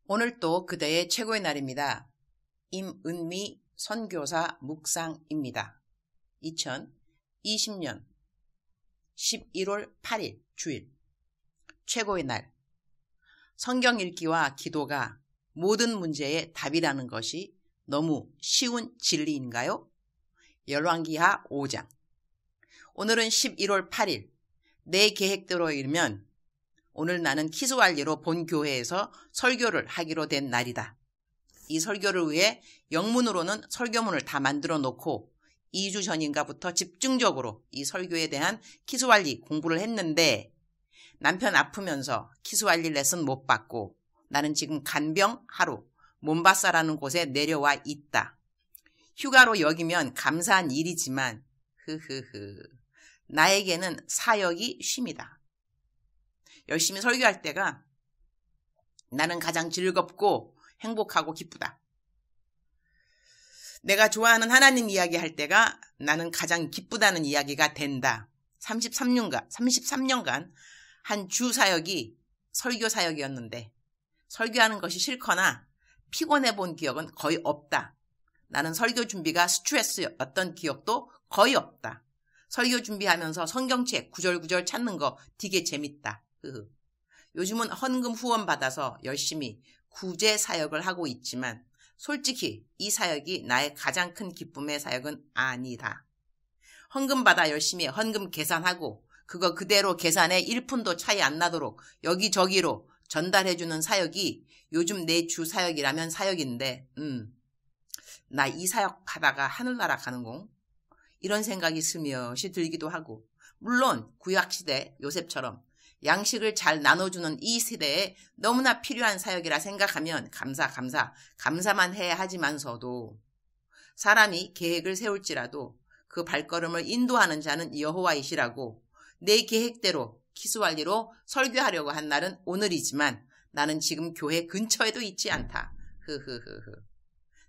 오늘 또 그대의 최고의 날입니다. 임은미 선교사 묵상입니다. 2020년 11월 8일 주일 최고의 날. 성경 읽기와 기도가 모든 문제의 답이라는 것이 너무 쉬운 진리인가요? 열왕기하 5장. 오늘은 11월 8일. 내 계획대로 일면 오늘 나는 키스왈리로 본 교회에서 설교를 하기로 된 날이다. 이 설교를 위해 영문으로는 설교문을 다 만들어 놓고 2주 전인가부터 집중적으로 이 설교에 대한 키스왈리 공부를 했는데 남편 아프면서 키스왈리 레슨 못 받고 나는 지금 간병 하루 몬바사라는 곳에 내려와 있다. 휴가로 여기면 감사한 일이지만 나에게는 사역이 쉼이다. 열심히 설교할 때가 나는 가장 즐겁고 행복하고 기쁘다. 내가 좋아하는 하나님 이야기 할 때가 나는 가장 기쁘다는 이야기가 된다. 33년간 한 주 사역이 설교 사역이었는데 설교하는 것이 싫거나 피곤해 본 기억은 거의 없다. 나는 설교 준비가 스트레스였던 기억도 거의 없다. 설교 준비하면서 성경책 구절구절 찾는 거 되게 재밌다. 요즘은 헌금 후원 받아서 열심히 구제 사역을 하고 있지만 솔직히 이 사역이 나의 가장 큰 기쁨의 사역은 아니다. 헌금 받아 열심히 헌금 계산하고 그거 그대로 계산에 1푼도 차이 안 나도록 여기저기로 전달해주는 사역이 요즘 내 주 사역이라면 사역인데 나 이 사역 하다가 하늘나라 가는 공? 이런 생각이 스며시 들기도 하고 물론 구약시대 요셉처럼 양식을 잘 나눠주는 이 세대에 너무나 필요한 사역이라 생각하면 감사만 해야 하지만서도 사람이 계획을 세울지라도 그 발걸음을 인도하는 자는 여호와이시라고 내 계획대로 키스왈리로 설교하려고 한 날은 오늘이지만 나는 지금 교회 근처에도 있지 않다.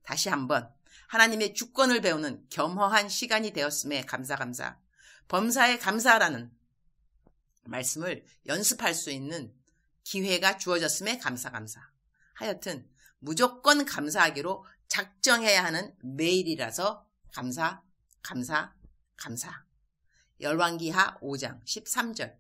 다시 한번 하나님의 주권을 배우는 겸허한 시간이 되었음에 감사. 범사에 감사라는 말씀을 연습할 수 있는 기회가 주어졌음에 감사. 하여튼 무조건 감사하기로 작정해야 하는 매일이라서 감사. 열왕기하 5장 13절.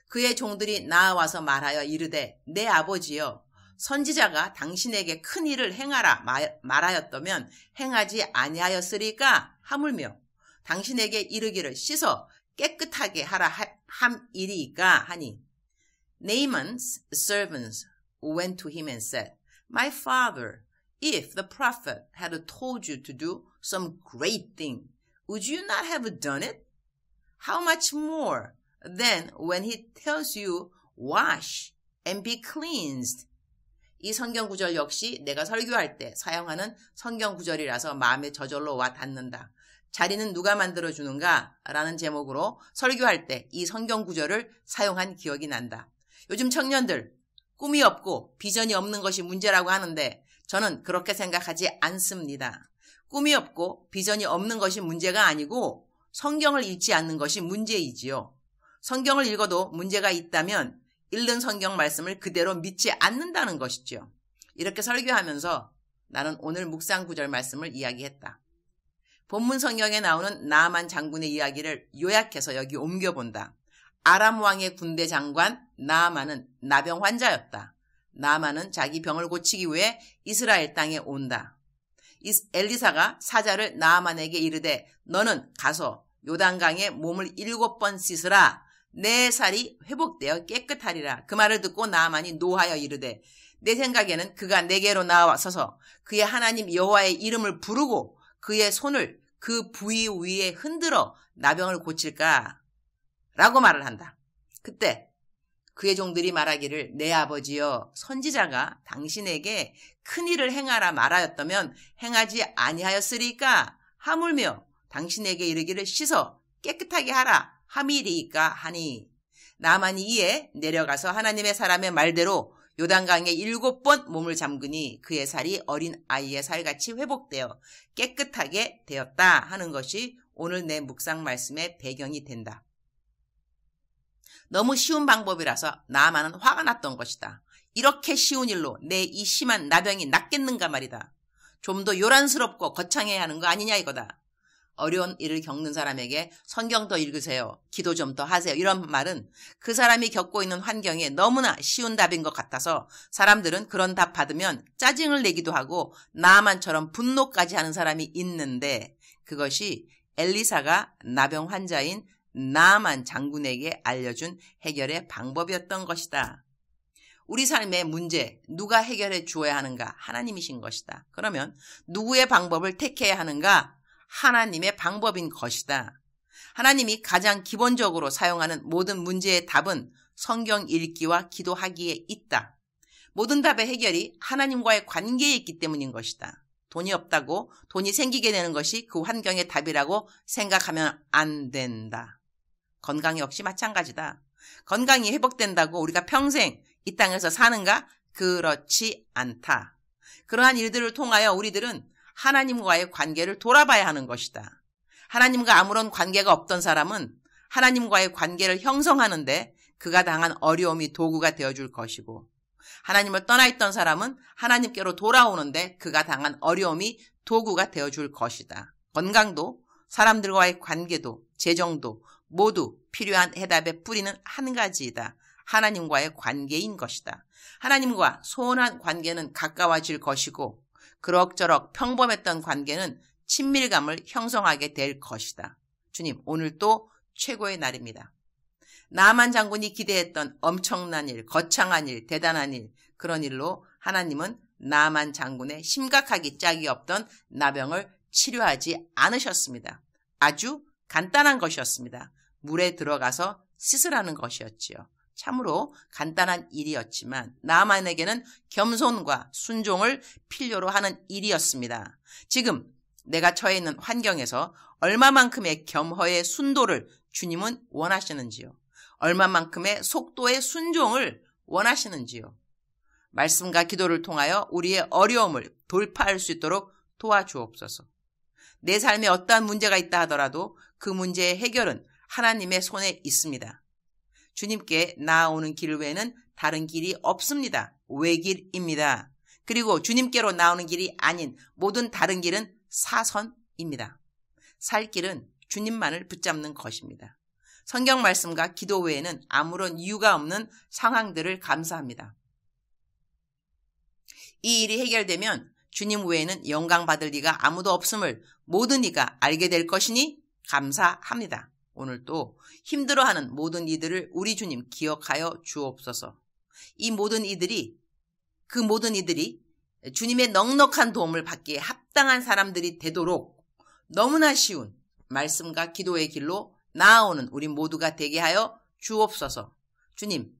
그의 종들이 나와서 말하여 이르되 내 아버지여 선지자가 당신에게 큰 일을 행하라 말하였다면 행하지 아니하였으리까 하물며 당신에게 이르기를 씻어 깨끗하게 하라 함이리까 하니 Naaman's servants went to him and said, My father, if the prophet had told you to do some great thing, would you not have done it? How much more than when he tells you, wash and be cleansed? 이 성경 구절 역시 내가 설교할 때 사용하는 성경 구절이라서 마음에 저절로 와 닿는다. 자리는 누가 만들어주는가? 라는 제목으로 설교할 때 이 성경 구절을 사용한 기억이 난다. 요즘 청년들 꿈이 없고 비전이 없는 것이 문제라고 하는데 저는 그렇게 생각하지 않습니다. 꿈이 없고 비전이 없는 것이 문제가 아니고 성경을 읽지 않는 것이 문제이지요. 성경을 읽어도 문제가 있다면 읽는 성경 말씀을 그대로 믿지 않는다는 것이죠. 이렇게 설교하면서 나는 오늘 묵상 구절 말씀을 이야기했다. 본문 성경에 나오는 나아만 장군의 이야기를 요약해서 여기 옮겨본다. 아람 왕의 군대 장관 나아만은 나병 환자였다. 나아만은 자기 병을 고치기 위해 이스라엘 땅에 온다. 엘리사가 사자를 나아만에게 이르되 너는 가서 요단강에 몸을 7번 씻으라. 내 살이 회복되어 깨끗하리라. 그 말을 듣고 나아만이 노하여 이르되 내 생각에는 그가 내게로 나와서서 그의 하나님 여호와의 이름을 부르고 그의 손을 그 부위 위에 흔들어 나병을 고칠까? 라고 말을 한다. 그때 그의 종들이 말하기를 내 아버지여 선지자가 당신에게 큰일을 행하라 말하였다면 행하지 아니하였으리까? 하물며 당신에게 이르기를 씻어 깨끗하게 하라 함이리까 하니 나만이 이에 내려가서 하나님의 사람의 말대로 요단강에 7번 몸을 잠그니 그의 살이 어린 아이의 살같이 회복되어 깨끗하게 되었다 하는 것이 오늘 내 묵상 말씀의 배경이 된다. 너무 쉬운 방법이라서 나아만은 화가 났던 것이다. 이렇게 쉬운 일로 내 이 심한 나병이 낫겠는가 말이다. 좀 더 요란스럽고 거창해야 하는 거 아니냐 이거다. 어려운 일을 겪는 사람에게 성경 더 읽으세요. 기도 좀 더 하세요. 이런 말은 그 사람이 겪고 있는 환경에 너무나 쉬운 답인 것 같아서 사람들은 그런 답 받으면 짜증을 내기도 하고 나아만처럼 분노까지 하는 사람이 있는데 그것이 엘리사가 나병 환자인 나아만 장군에게 알려준 해결의 방법이었던 것이다. 우리 삶의 문제 누가 해결해 주어야 하는가? 하나님이신 것이다. 그러면 누구의 방법을 택해야 하는가? 하나님의 방법인 것이다. 하나님이 가장 기본적으로 사용하는 모든 문제의 답은 성경 읽기와 기도하기에 있다. 모든 답의 해결이 하나님과의 관계에 있기 때문인 것이다. 돈이 없다고 돈이 생기게 되는 것이 그 환경의 답이라고 생각하면 안 된다. 건강 역시 마찬가지다. 건강이 회복된다고 우리가 평생 이 땅에서 사는가? 그렇지 않다. 그러한 일들을 통하여 우리들은 하나님과의 관계를 돌아봐야 하는 것이다. 하나님과 아무런 관계가 없던 사람은 하나님과의 관계를 형성하는데 그가 당한 어려움이 도구가 되어줄 것이고 하나님을 떠나 있던 사람은 하나님께로 돌아오는데 그가 당한 어려움이 도구가 되어줄 것이다. 건강도 사람들과의 관계도 재정도 모두 필요한 해답의 뿌리는 한 가지이다. 하나님과의 관계인 것이다. 하나님과 소원한 관계는 가까워질 것이고 그럭저럭 평범했던 관계는 친밀감을 형성하게 될 것이다. 주님, 오늘 또 최고의 날입니다. 나아만 장군이 기대했던 엄청난 일, 거창한 일, 대단한 일, 그런 일로 하나님은 나아만 장군의 심각하기 짝이 없던 나병을 치료하지 않으셨습니다. 아주 간단한 것이었습니다. 물에 들어가서 씻으라는 것이었지요. 참으로 간단한 일이었지만 나아만에게는 겸손과 순종을 필요로 하는 일이었습니다. 지금 내가 처해 있는 환경에서 얼마만큼의 겸허의 순도를 주님은 원하시는지요? 얼마만큼의 속도의 순종을 원하시는지요? 말씀과 기도를 통하여 우리의 어려움을 돌파할 수 있도록 도와주옵소서. 내 삶에 어떠한 문제가 있다 하더라도 그 문제의 해결은 하나님의 손에 있습니다. 주님께 나아오는 길 외에는 다른 길이 없습니다. 외길입니다. 그리고 주님께로 나오는 길이 아닌 모든 다른 길은 사선입니다. 살 길은 주님만을 붙잡는 것입니다. 성경 말씀과 기도 외에는 아무런 이유가 없는 상황들을 감사합니다. 이 일이 해결되면 주님 외에는 영광 받을 이가 아무도 없음을 모든 이가 알게 될 것이니 감사합니다. 오늘 또 힘들어하는 모든 이들을 우리 주님 기억하여 주옵소서. 이 모든 이들이 주님의 넉넉한 도움을 받기에 합당한 사람들이 되도록 너무나 쉬운 말씀과 기도의 길로 나아오는 우리 모두가 되게 하여 주옵소서. 주님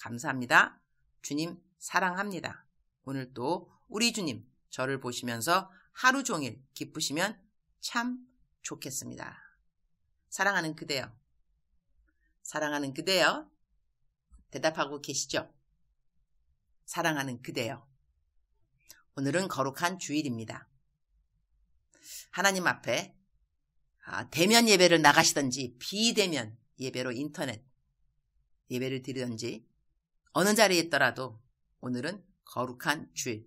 감사합니다. 주님 사랑합니다. 오늘 또 우리 주님 저를 보시면서 하루 종일 기쁘시면 참 좋겠습니다. 사랑하는 그대여, 사랑하는 그대여, 대답하고 계시죠? 사랑하는 그대여. 오늘은 거룩한 주일입니다. 하나님 앞에 대면 예배를 나가시든지 비대면 예배로 인터넷 예배를 드리든지 어느 자리에 있더라도 오늘은 거룩한 주일,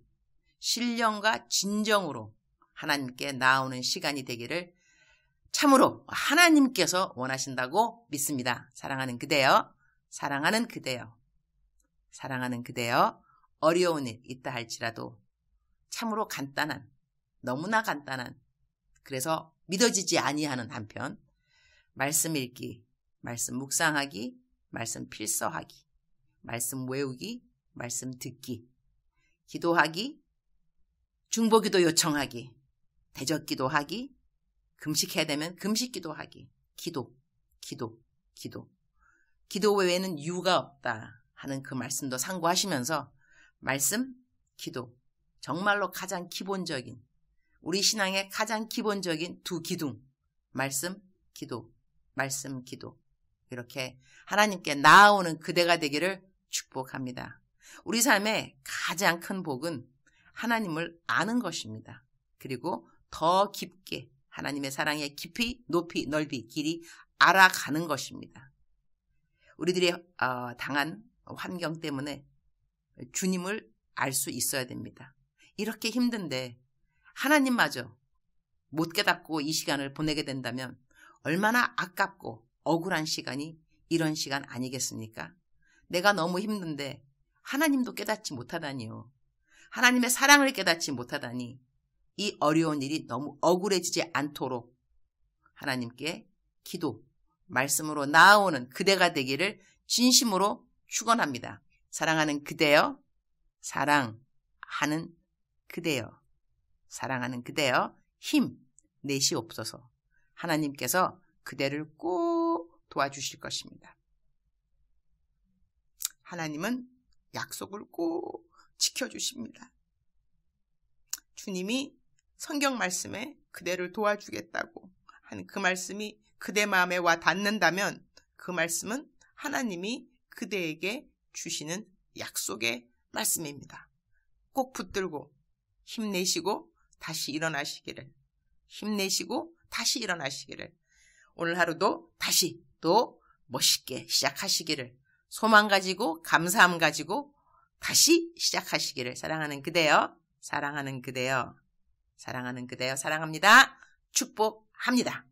신령과 진정으로 하나님께 나아오는 시간이 되기를 참으로 하나님께서 원하신다고 믿습니다. 사랑하는 그대여, 사랑하는 그대여, 사랑하는 그대여, 어려운 일 있다 할지라도 참으로 간단한, 너무나 간단한, 그래서 믿어지지 아니하는 한편 말씀 읽기, 말씀 묵상하기, 말씀 필서하기, 말씀 외우기, 말씀 듣기, 기도하기, 중보기도 요청하기, 대적기도하기, 금식해야 되면 금식기도하기, 기도 외에는 이유가 없다 하는 그 말씀도 상고하시면서 말씀, 기도, 정말로 가장 기본적인 우리 신앙의 가장 기본적인 두 기둥, 말씀, 기도, 말씀, 기도, 이렇게 하나님께 나아오는 그대가 되기를 축복합니다. 우리 삶의 가장 큰 복은 하나님을 아는 것입니다. 그리고 더 깊게 하나님의 사랑의 깊이, 높이, 넓이, 길이 알아가는 것입니다. 우리들이 당한 환경 때문에 주님을 알 수 있어야 됩니다. 이렇게 힘든데 하나님마저 못 깨닫고 이 시간을 보내게 된다면 얼마나 아깝고 억울한 시간이 이런 시간 아니겠습니까? 내가 너무 힘든데 하나님도 깨닫지 못하다니요. 하나님의 사랑을 깨닫지 못하다니 이 어려운 일이 너무 억울해지지 않도록 하나님께 기도, 말씀으로 나아오는 그대가 되기를 진심으로 축원합니다. 사랑하는 그대여, 사랑하는 그대여, 사랑하는 그대여, 힘 내시옵소서. 하나님께서 그대를 꼭 도와주실 것입니다. 하나님은 약속을 꼭 지켜주십니다. 주님이 성경 말씀에 그대를 도와주겠다고 하는 그 말씀이 그대 마음에 와 닿는다면 그 말씀은 하나님이 그대에게 주시는 약속의 말씀입니다. 꼭 붙들고 힘내시고 다시 일어나시기를, 힘내시고 다시 일어나시기를, 오늘 하루도 다시 또 멋있게 시작하시기를, 소망 가지고 감사함 가지고 다시 시작하시기를. 사랑하는 그대여, 사랑하는 그대여, 사랑하는 그대여, 사랑합니다. 축복합니다.